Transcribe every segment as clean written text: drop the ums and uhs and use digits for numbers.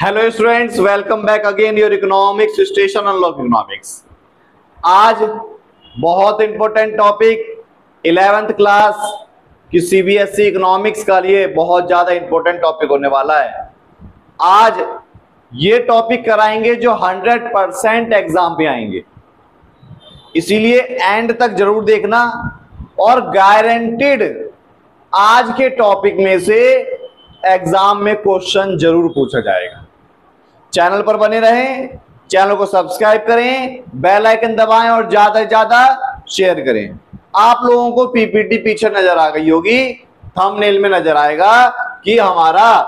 Hello students, welcome back again your economics station unlock economics. आज बहुत important topic 11th class की CBSE economics का लिए बहुत ज्यादा इंपॉर्टेंट टॉपिक होने वाला है। आज ये टॉपिक कराएंगे जो 100% एग्जाम पे आएंगे, इसीलिए एंड तक जरूर देखना और गारंटीड आज के टॉपिक में से एग्जाम में क्वेश्चन जरूर पूछा जाएगा। चैनल पर बने रहें, चैनल को सब्सक्राइब करें, बेल आइकन दबाएं और ज्यादा से ज्यादा शेयर करें। आप लोगों को पीपीटी पीछे नजर आ गई होगी, थंबनेल में नजर आएगा कि हमारा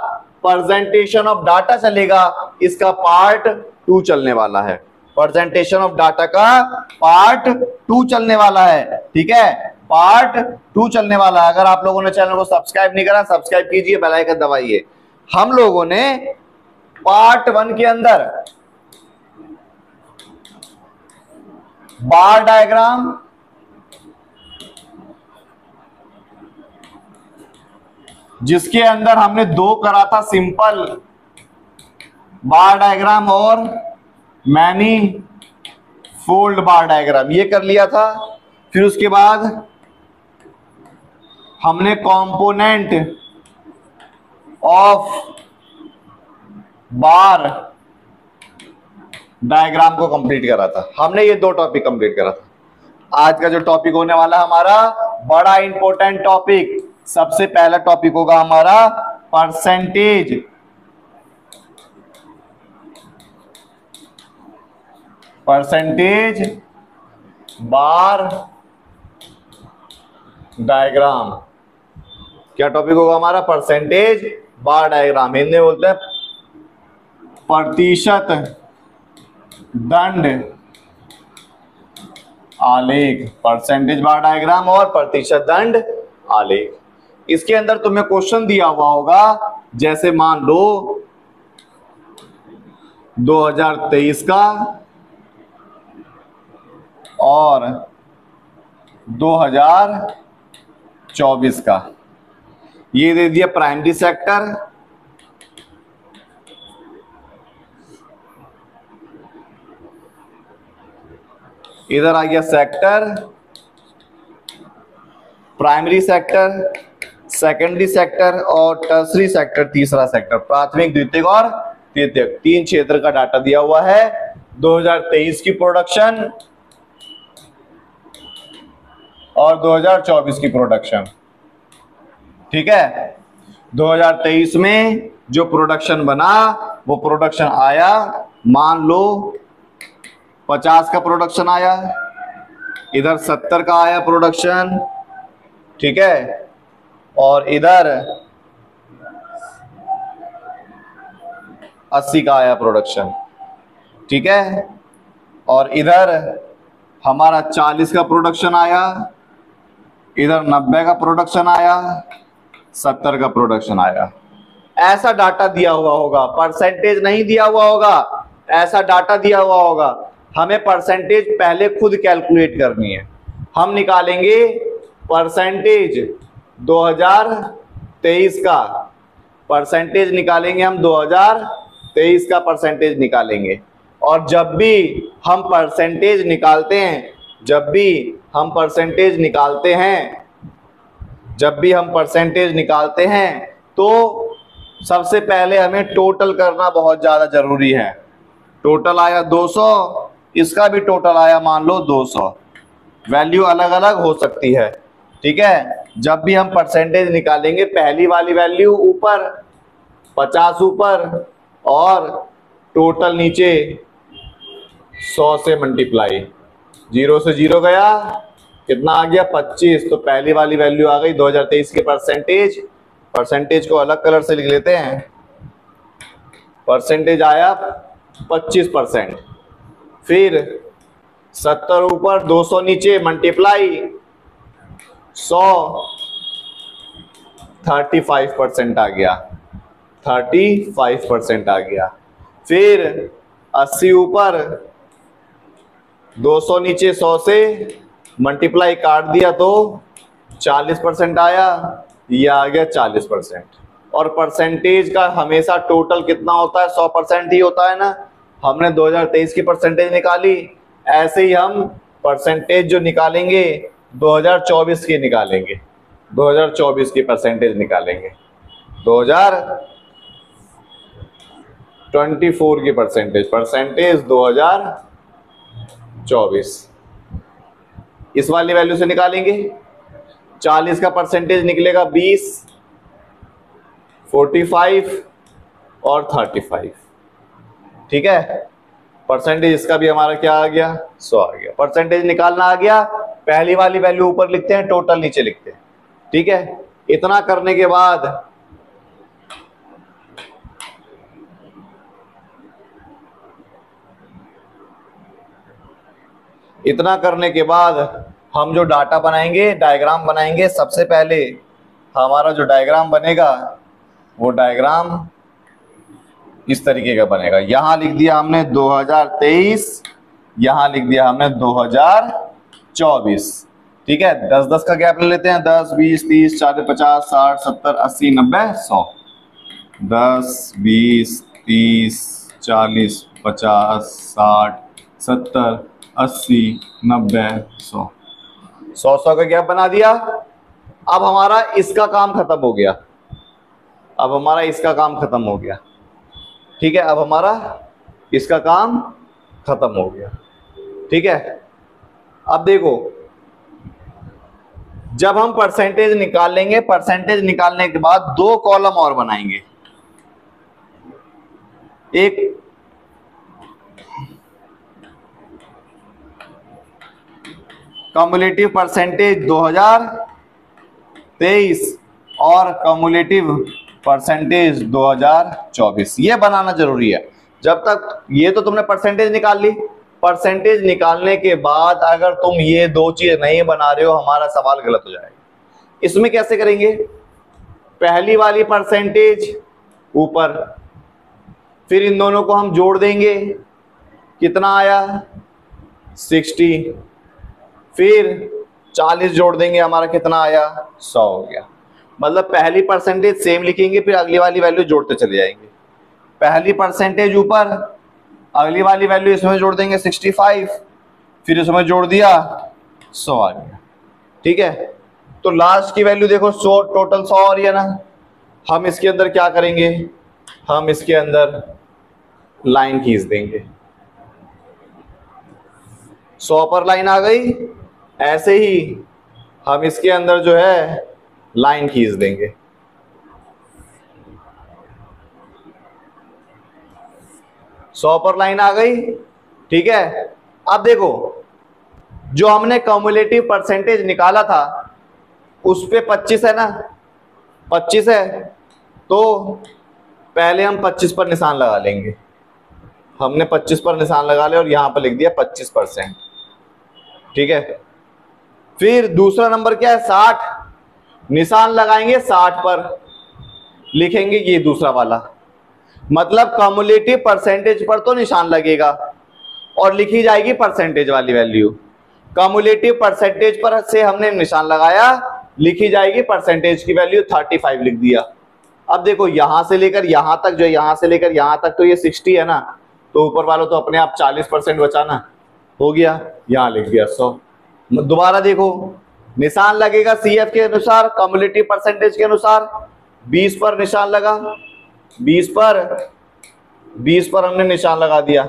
प्रेजेंटेशन ऑफ डाटा चलेगा, इसका पार्ट 2 चलने वाला है। प्रेजेंटेशन ऑफ डाटा का पार्ट 2 चलने वाला है, ठीक है, पार्ट 2 चलने वाला है। अगर आप लोगों ने चैनल को सब्सक्राइब नहीं करा, सब्सक्राइब कीजिए, बेल आइकन दबाइए। हम लोगों ने पार्ट 1 के अंदर बार डायग्राम, जिसके अंदर हमने 2 करा था, सिंपल बार डायग्राम और मैनी फोल्ड बार डायग्राम, ये कर लिया था। फिर उसके बाद हमने कंपोनेंट ऑफ बार डायग्राम को कंप्लीट करा था। हमने ये 2 टॉपिक कंप्लीट करा था। आज का जो टॉपिक होने वाला हमारा बड़ा इंपॉर्टेंट टॉपिक, सबसे पहला टॉपिक होगा हमारा परसेंटेज बार डायग्राम। क्या टॉपिक होगा हमारा? परसेंटेज बार डायग्राम। हिंदी में बोलते हैं प्रतिशत दंड आलेख, परसेंटेज बार डायग्राम और प्रतिशत दंड आलेख। इसके अंदर तुम्हें क्वेश्चन दिया हुआ होगा, जैसे मान लो 2023 का और 2024 का। ये दे दिया प्राइमरी सेक्टर, इधर आ गया sector, primary sector, secondary sector और टर्सरी सेक्टर, तीसरा सेक्टर, प्राथमिक, द्वितीयक और तृतीयक। 3 क्षेत्र का डाटा दिया हुआ है। 2023 की प्रोडक्शन और 2024 की प्रोडक्शन, ठीक है। 2023 में जो प्रोडक्शन बना वो प्रोडक्शन आया, मान लो 50 का प्रोडक्शन आया, इधर 70 का आया प्रोडक्शन, ठीक है, और इधर 80 का आया प्रोडक्शन, ठीक है, और इधर हमारा 40 का प्रोडक्शन आया, इधर 90 का प्रोडक्शन आया, 70 का प्रोडक्शन आया। ऐसा डाटा दिया हुआ होगा, परसेंटेज नहीं दिया हुआ होगा, ऐसा डाटा दिया हुआ होगा। हमें परसेंटेज पहले खुद कैलकुलेट करनी है। हम निकालेंगे परसेंटेज 2023 का, परसेंटेज निकालेंगे हम 2023 का परसेंटेज निकालेंगे। और जब भी हम परसेंटेज निकालते हैं, जब भी हम परसेंटेज निकालते हैं तो सबसे पहले हमें टोटल करना बहुत ज्यादा जरूरी है। टोटल आया 200, इसका भी टोटल आया मान लो 200। वैल्यू अलग अलग हो सकती है, ठीक है। जब भी हम परसेंटेज निकालेंगे, पहली वाली वैल्यू ऊपर, 50 ऊपर और टोटल नीचे 100 से मल्टीप्लाई, 0 से 0 गया, कितना आ गया? 25। तो पहली वाली वैल्यू आ गई 2023 के परसेंटेज। परसेंटेज को अलग कलर से लिख लेते हैं। परसेंटेज आया 25%। फिर 70 ऊपर 200 नीचे मल्टीप्लाई 100, 35% आ गया, 35% आ गया। फिर 80 ऊपर 200 नीचे 100 से मल्टीप्लाई काट दिया तो 40% आया, यह आ गया 40%। और परसेंटेज का हमेशा टोटल कितना होता है, 100% ही होता है ना। हमने 2023 की परसेंटेज निकाली, ऐसे ही हम परसेंटेज जो निकालेंगे 2024 की निकालेंगे, 2024 की परसेंटेज निकालेंगे, 2024 की परसेंटेज 2024 इस वाली वैल्यू से निकालेंगे। 40 का परसेंटेज निकलेगा 20, 45 और 35। ठीक है, परसेंटेज इसका भी हमारा क्या आ गया, 100 आ गया। परसेंटेज निकालना आ गया, पहली वाली वैल्यू ऊपर लिखते हैं, टोटल नीचे लिखते हैं। ठीक है, इतना करने के बाद हम जो डाटा बनाएंगे, डायग्राम बनाएंगे। सबसे पहले हमारा जो डायग्राम बनेगा वो डायग्राम इस तरीके का बनेगा। यहां लिख दिया हमने 2023, यहां लिख दिया हमने 2024। ठीक है, 10-10 का गैप ले लेते हैं, 10, 20, 30, 40, 50, 60, 70, 80, 90, 100। 10, 20, 30, 40, 50, 60, 70, 80, 90, 100, 100 का गैप बना दिया। अब हमारा इसका काम खत्म हो गया, अब हमारा इसका काम खत्म हो गया। ठीक है, अब हमारा इसका काम खत्म हो गया। ठीक है, अब देखो, जब हम परसेंटेज निकाल लेंगे, परसेंटेज निकालने के बाद दो कॉलम और बनाएंगे। एक कम्युलेटिव परसेंटेज 2023 और कम्युलेटिव परसेंटेज 2024, ये बनाना जरूरी है। जब तक ये तो तुमने परसेंटेज निकाल ली, परसेंटेज निकालने के बाद अगर तुम ये दो चीज नहीं बना रहे हो, हमारा सवाल गलत हो जाएगा। इसमें कैसे करेंगे, पहली वाली परसेंटेज ऊपर, फिर इन दोनों को हम जोड़ देंगे, कितना आया 60, फिर 40 जोड़ देंगे, हमारा कितना आया 100 हो गया। मतलब पहली परसेंटेज सेम लिखेंगे, फिर अगली वाली वैल्यू जोड़ते चले जाएंगे। पहली परसेंटेज ऊपर, अगली वाली वैल्यू इसमें जोड़ देंगे 65, फिर इसमें जोड़ दिया 100 आ गया। ठीक है, तो लास्ट की वैल्यू देखो 100, टोटल 100 आ रही है ना। हम इसके अंदर क्या करेंगे, हम इसके अंदर लाइन खींच देंगे। 100 पर लाइन आ गई, ऐसे ही हम इसके अंदर जो है लाइन खींच देंगे। सौ पर लाइन आ गई। ठीक है, अब देखो, जो हमने कम्युलेटिव परसेंटेज निकाला था उस पे 25 है ना, 25 है, तो पहले हम 25 पर निशान लगा लेंगे। हमने 25 पर निशान लगा लिया और यहां पर लिख दिया 25%। ठीक है, फिर दूसरा नंबर क्या है 60, निशान लगाएंगे 60 पर, लिखेंगे ये दूसरा वाला। मतलब कम्युलेटिव परसेंटेज पर तो निशान लगेगा और लिखी जाएगी परसेंटेज वाली वैल्यू। कम्युलेटिव परसेंटेज पर से हमने निशान लगाया, लिखी जाएगी परसेंटेज की वैल्यू 35 लिख दिया। अब देखो, यहां से लेकर यहां तक, जो यहां से लेकर यहां तक तो ये 60 है ना, तो ऊपर वालों तो अपने आप 40% बचाना हो गया, यहां लिख दिया 100। दोबारा देखो, निशान लगेगा सीएफ के अनुसार, कम्युलेटिव परसेंटेज के अनुसार। 20 पर निशान लगा, 20 पर हमने निशान लगा दिया,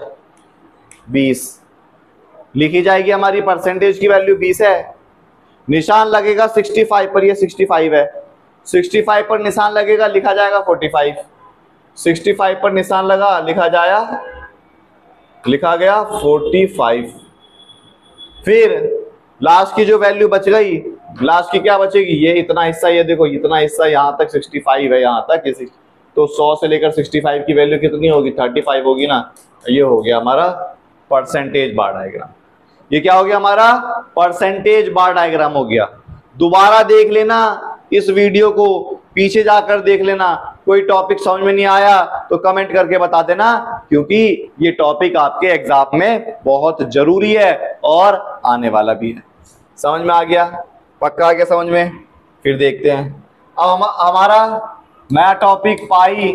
20 लिखी जाएगी हमारी परसेंटेज की वैल्यू 20 है। निशान लगेगा 65 पर, ये 65 है, 65 पर निशान लगेगा, लिखा जाएगा 45। 65 पर निशान लगा, लिखा गया 45। फिर लास्ट की जो वैल्यू बच गई, लास्ट की क्या बचेगी, ये इतना हिस्सा, ये देखो इतना हिस्सा, यहां तक 65 है, यहां तक, तो 100 से लेकर 65 की वैल्यू कितनी होगी, 35 होगी ना। ये हो गया हमारा परसेंटेज बार डायग्राम। ये क्या हो गया, हमारा परसेंटेज बार डायग्राम हो गया। दोबारा देख लेना इस वीडियो को, पीछे जाकर देख लेना, कोई टॉपिक समझ में नहीं आया तो कमेंट करके बता देना, क्योंकि ये टॉपिक आपके एग्जाम में बहुत जरूरी है और आने वाला भी है। समझ में आ गया, पक्का आ गया समझ में। फिर देखते हैं अब हमारा नया topic pie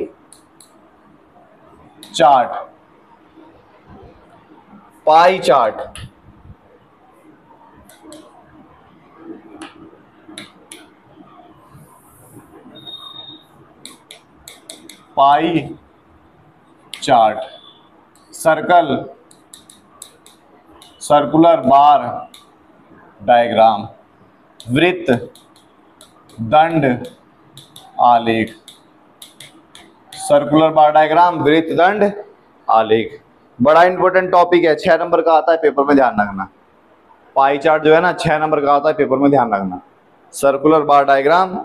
chart. Pie chart pie chart, circle, circular bar diagram, वृत्त, दंड, आलेख। सर्कुलर बार डायग्राम, वृत्त, दंड, आलेख। बड़ा इंपॉर्टेंट टॉपिक है, 6 नंबर का आता है पेपर में, ध्यान रखना। पाई चार्ट जो है ना 6 नंबर का आता है पेपर में, ध्यान रखना। सर्कुलर बार डायग्राम,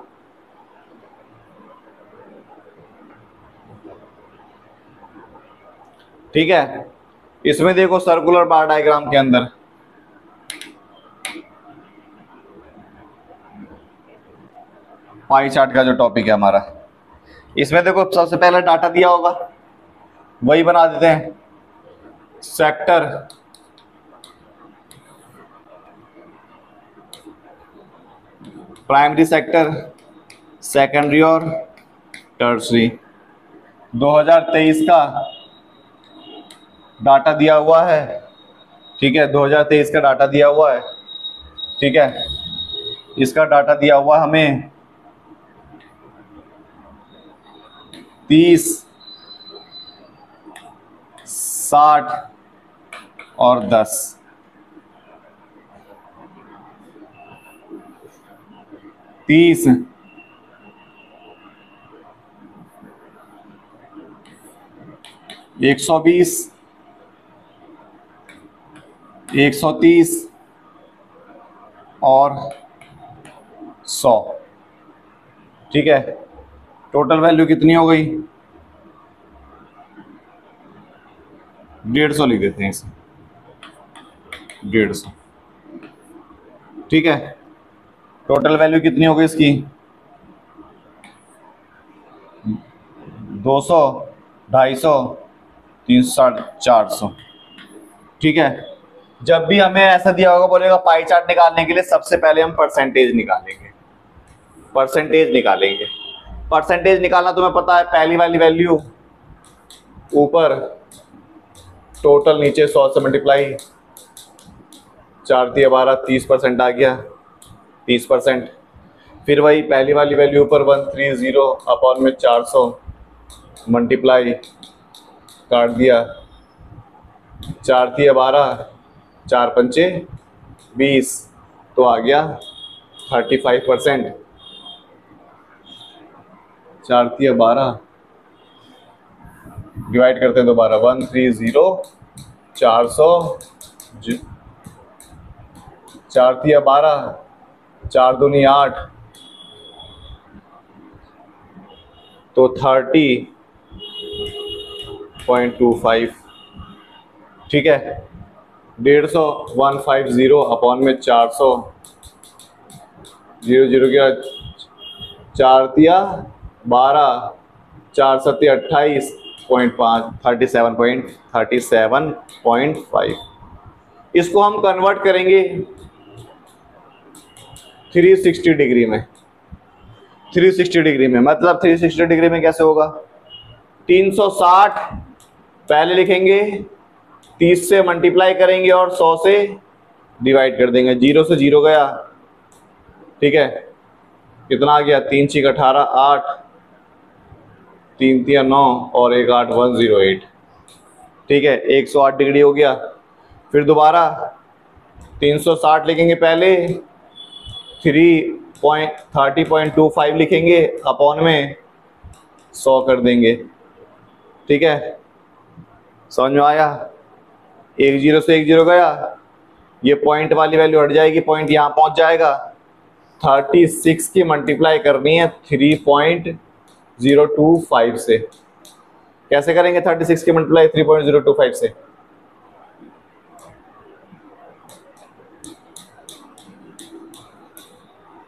ठीक है। इसमें देखो सर्कुलर बार डायग्राम के अंदर पाई चार्ट का जो टॉपिक है हमारा, इसमें देखो सबसे पहले डाटा दिया होगा, वही बना देते हैं। सेक्टर, प्राइमरी सेक्टर, सेकेंडरी और टर्सरी। 2023 का डाटा दिया हुआ है, ठीक है। 2023 का डाटा दिया हुआ है, ठीक है। इसका डाटा दिया हुआ हमें 30, 60 और 10। 30, 120, 130 और 100, ठीक है। टोटल वैल्यू कितनी हो गई? 150 लिख देते हैं इसे, 150, ठीक है। टोटल वैल्यू कितनी हो गई इसकी? 200, 250, 360, 400, ठीक है। जब भी हमें ऐसा दिया होगा, बोलेगा पाई चार्ट निकालने के लिए सबसे पहले हम परसेंटेज निकालेंगे। परसेंटेज निकालेंगे, परसेंटेज निकालना तुम्हें पता है। पहली वाली वैल्यू ऊपर, टोटल नीचे 100 से मल्टीप्लाई, 4 × 12, 30% आ गया, 30%। फिर वही पहली वाली वैल्यू ऊपर 130 अपॉन में 400 मल्टीप्लाई, काट दिया, 4 × 12, 4 × 5 = 20, तो आ गया 35%। 4 × 12 डिवाइड करते हैं दोबारा, 130, 400, 4 × 12, 4 दूनी 8, तो 30.25, ठीक है। 150, 150 अपॉन में 400, 0 गया, 4 × 12, 4 × 7 = 28.5, 37.5। इसको हम कन्वर्ट करेंगे 360 डिग्री में। 360 डिग्री में मतलब 360 डिग्री में कैसे होगा? 360 पहले लिखेंगे, 30 से मल्टीप्लाई करेंगे और 100 से डिवाइड कर देंगे। 0 से 0 गया, ठीक है। कितना आ गया? 3 × 6 = 18, 8, 3 × 3 = 9 और 1 × 8 = 108, ठीक है। 108 डिग्री हो गया। फिर दोबारा 360 लिखेंगे पहले, 30.25 लिखेंगे अपॉन में 100 कर देंगे, ठीक है। समझ में आया? 1 0 से 1 0 गया, ये पॉइंट वाली वैल्यू हट जाएगी, पॉइंट यहाँ पहुंच जाएगा। 36 की मल्टीप्लाई करनी है 3.025 से। कैसे करेंगे 36 की मल्टीप्लाई 3.025 से?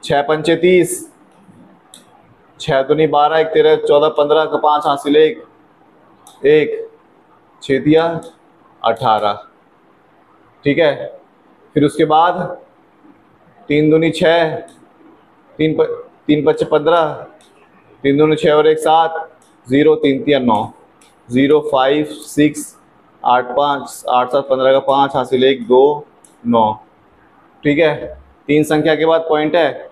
6 × 5 = 30, 6 दूनी 12, 1 13, 14, 15 का 5 हासिल 1, 6 × 18, ठीक है। फिर उसके बाद 3 दूनी 6, 3 × 5 = 15, 3 दूनी 6 और 1 7, 0 3 3 9, 0 5 6 8 5 8 7 15 का 5 हासिल 1 2 9। ठीक है, 3 संख्या के बाद पॉइंट है।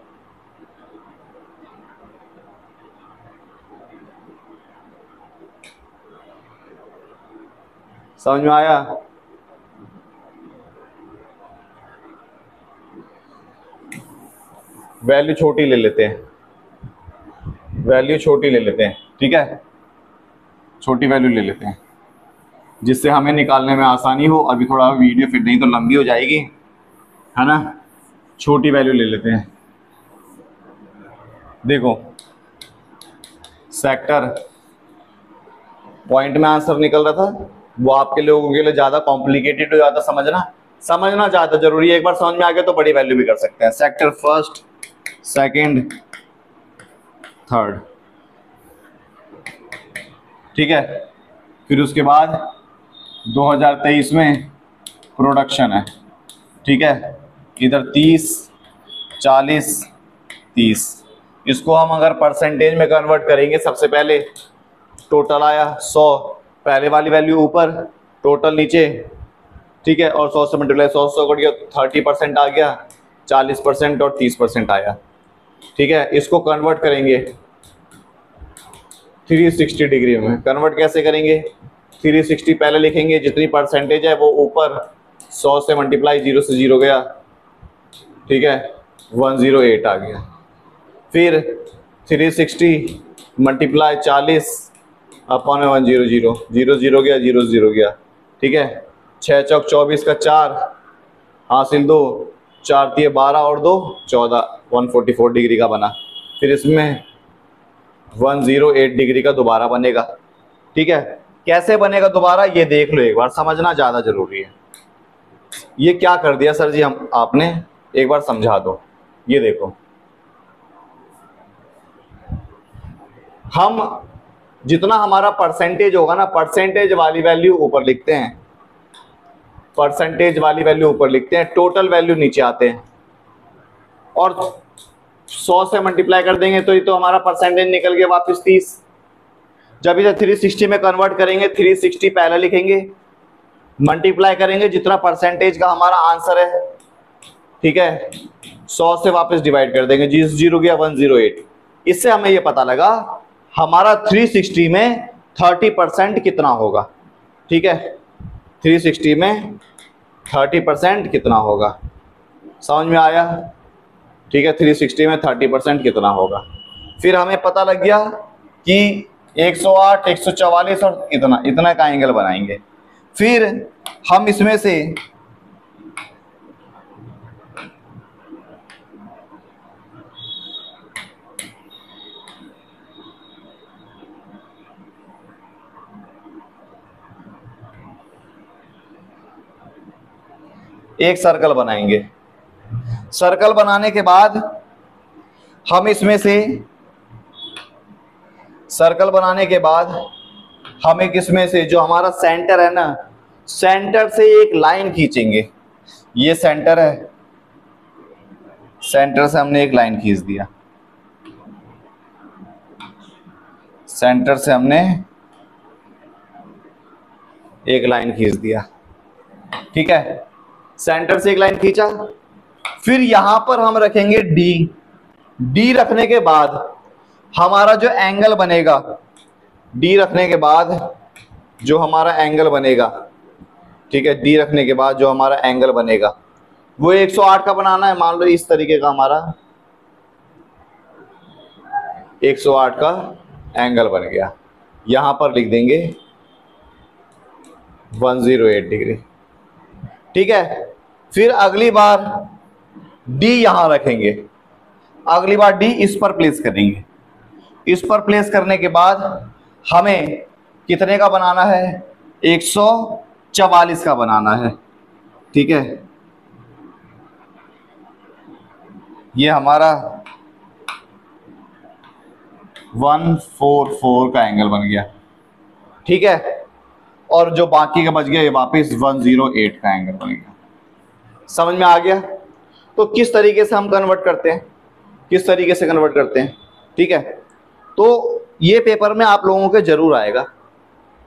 समझ में आया? वैल्यू छोटी ले लेते हैं, वैल्यू छोटी ले लेते हैं। ठीक है, छोटी वैल्यू ले लेते हैं जिससे हमें निकालने में आसानी हो। अभी थोड़ा वीडियो फिर नहीं तो लंबी हो जाएगी, है ना। छोटी वैल्यू ले लेते हैं। देखो सेक्टर पॉइंट में आंसर निकल रहा था, वो आपके लोगों के लिए ज़्यादा कॉम्प्लिकेटेड हो जाता, समझना ज़्यादा जरूरी है। एक बार समझ में आ गया तो बड़ी वैल्यू भी कर सकते हैं। Sector first, second, third. ठीक है, फिर उसके बाद 2023 में प्रोडक्शन है। ठीक है, इधर 30 40 30। इसको हम अगर परसेंटेज में कन्वर्ट करेंगे, सबसे पहले टोटल आया 100, पहले वाली वैल्यू ऊपर, टोटल नीचे। ठीक है, और 100 से मल्टीप्लाई 100 कट गया, 30% आ गया, 40% और 30% आया। ठीक है, इसको कन्वर्ट करेंगे 360 डिग्री में। कन्वर्ट कैसे करेंगे? 360 पहले लिखेंगे, जितनी परसेंटेज है वो ऊपर, 100 से मल्टीप्लाई 0 से 0 गया। ठीक है, 108 आ गया। फिर 360 मल्टीप्लाई 40 अपॉन 100, 0 गया, 0 गया। ठीक है, 6 चौक 24 का 4 हासिल 2, 4 3 12 और 2 14, 144 डिग्री का बना। फिर इसमें 108 डिग्री का दोबारा बनेगा। ठीक है, कैसे बनेगा दोबारा ये देख लो, एक बार समझना ज़्यादा जरूरी है। ये क्या कर दिया सर जी हम आपने, एक बार समझा दो। ये देखो, हम जितना हमारा परसेंटेज होगा ना, परसेंटेज वाली वैल्यू ऊपर लिखते हैं, परसेंटेज वाली वैल्यू ऊपर लिखते हैं, टोटल वैल्यू नीचे आते हैं। और 100 से मल्टीप्लाई कर देंगे तो ये तो हमारा परसेंटेज निकल गया वापस 30। जब इसे 360 में कन्वर्ट करेंगे, 360 पहले लिखेंगे, मल्टीप्लाई करेंगे जितना परसेंटेज का हमारा आंसर है। ठीक है, 100 से वापस डिवाइड कर देंगे, 0 गया, 108। इससे हमें ये पता लगा हमारा 360 में 30% कितना होगा। ठीक है, 360 में 30% कितना होगा, समझ में आया? ठीक है, 360 में 30% कितना होगा। फिर हमें पता लग गया कि 108 144 और इतना का एंगल बनाएंगे। फिर हम इसमें से एक सर्कल बनाएंगे। सर्कल बनाने के बाद हम इसमें से सर्कल बनाने के बाद हम एक इसमें से जो हमारा सेंटर है ना, सेंटर से एक लाइन खींचेंगे। ये सेंटर है, सेंटर से हमने एक लाइन खींच दिया, सेंटर से हमने एक लाइन खींच दिया। ठीक है, सेंटर से एक लाइन खींचा। फिर यहां पर हम रखेंगे डी। डी रखने के बाद हमारा जो एंगल बनेगा, डी रखने के बाद जो हमारा एंगल बनेगा, ठीक है, डी रखने के बाद जो हमारा एंगल बनेगा वो 108 का बनाना है। मान लो इस तरीके का हमारा 108 का एंगल बन गया। यहां पर लिख देंगे 108 डिग्री। ठीक है, फिर अगली बार डी यहां रखेंगे, अगली बार डी इस पर प्लेस करेंगे। इस पर प्लेस करने के बाद हमें कितने का बनाना है? 144 का बनाना है। ठीक है, ये हमारा 144 का एंगल बन गया। ठीक है, और जो बाकी का बच गया ये वापस 108 का एंगल बन गया। समझ में आ गया? तो किस तरीके से हम कन्वर्ट करते हैं, किस तरीके से कन्वर्ट करते हैं। ठीक है, तो ये पेपर में आप लोगों के जरूर आएगा,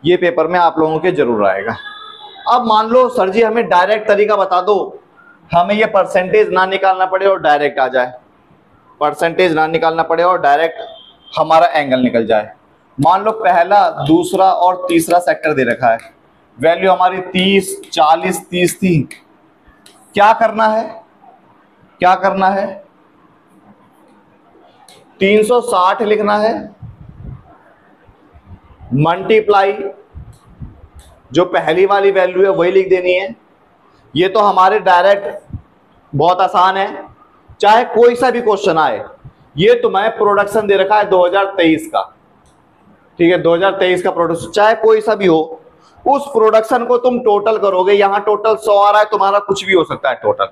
ये पेपर में आप लोगों के जरूर आएगा। अब मान लो सर जी हमें डायरेक्ट तरीका बता दो, हमें ये परसेंटेज ना निकालना पड़े और डायरेक्ट आ जाए, परसेंटेज ना निकालना पड़े और डायरेक्ट हमारा एंगल निकल जाए। मान लो पहला, दूसरा और तीसरा सेक्टर दे रखा है, वैल्यू हमारी 30, 40, 30 थी। क्या करना है, क्या करना है, 360 लिखना है, मल्टीप्लाई जो पहली वाली वैल्यू है वही लिख देनी है। ये तो हमारे डायरेक्ट बहुत आसान है, चाहे कोई सा भी क्वेश्चन आए। ये तुम्हें प्रोडक्शन दे रखा है 2023 का, ठीक है, 2023 का प्रोडक्शन चाहे कोई सा भी हो, उस प्रोडक्शन को तुम टोटल करोगे। यहां टोटल 100 आ रहा है, तुम्हारा कुछ भी हो सकता है टोटल,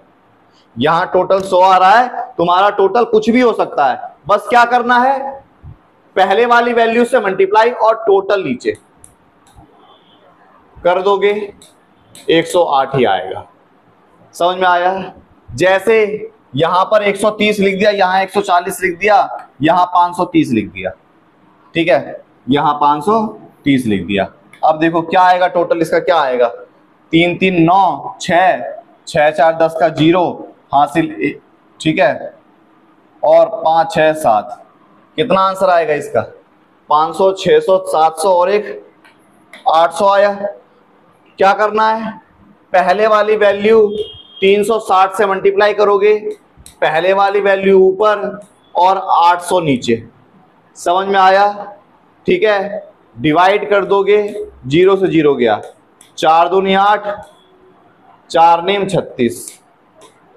यहां टोटल 100 आ रहा है, तुम्हारा टोटल कुछ भी हो सकता है। बस क्या करना है, पहले वाली वैल्यू से मल्टीप्लाई और टोटल नीचे कर दोगे, 108 ही आएगा। समझ में आया? जैसे यहां पर 130 लिख दिया, यहां 140 लिख दिया, यहां 530 लिख दिया, ठीक है, यहां 530 लिख दिया। अब देखो क्या आएगा टोटल, इसका क्या आएगा, 3 3 9 6 6 4 10 का 0 हासिल, ठीक है, और 5 6 7, कितना आंसर आएगा इसका, 500 600 700 और एक 800 आया। क्या करना है, पहले वाली वैल्यू 360 से मल्टीप्लाई करोगे, पहले वाली वैल्यू ऊपर और 800 नीचे। समझ में आया? ठीक है, डिवाइड कर दोगे, 0 से 0 गया, 4 दूनी 8, 4 नेम 36,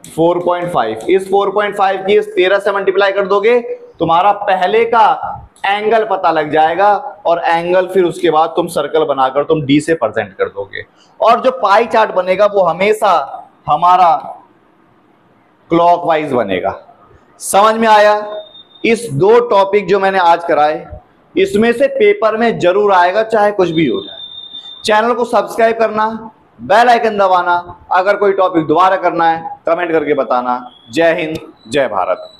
4.5। इस 4.5 की इस 13 से मल्टीप्लाई कर दोगे, तुम्हारा पहले का एंगल पता लग जाएगा, और एंगल फिर उसके बाद तुम सर्कल बनाकर तुम डी से प्रेजेंट कर दोगे। और जो पाई चार्ट बनेगा वो हमेशा हमारा क्लॉकवाइज बनेगा। समझ में आया? इस 2 टॉपिक जो मैंने आज कराए, इसमें से पेपर में जरूर आएगा, चाहे कुछ भी हो जाए। चैनल को सब्सक्राइब करना, बेल आइकन दबाना, अगर कोई टॉपिक दोबारा करना है कमेंट करके बताना। जय हिंद, जय भारत।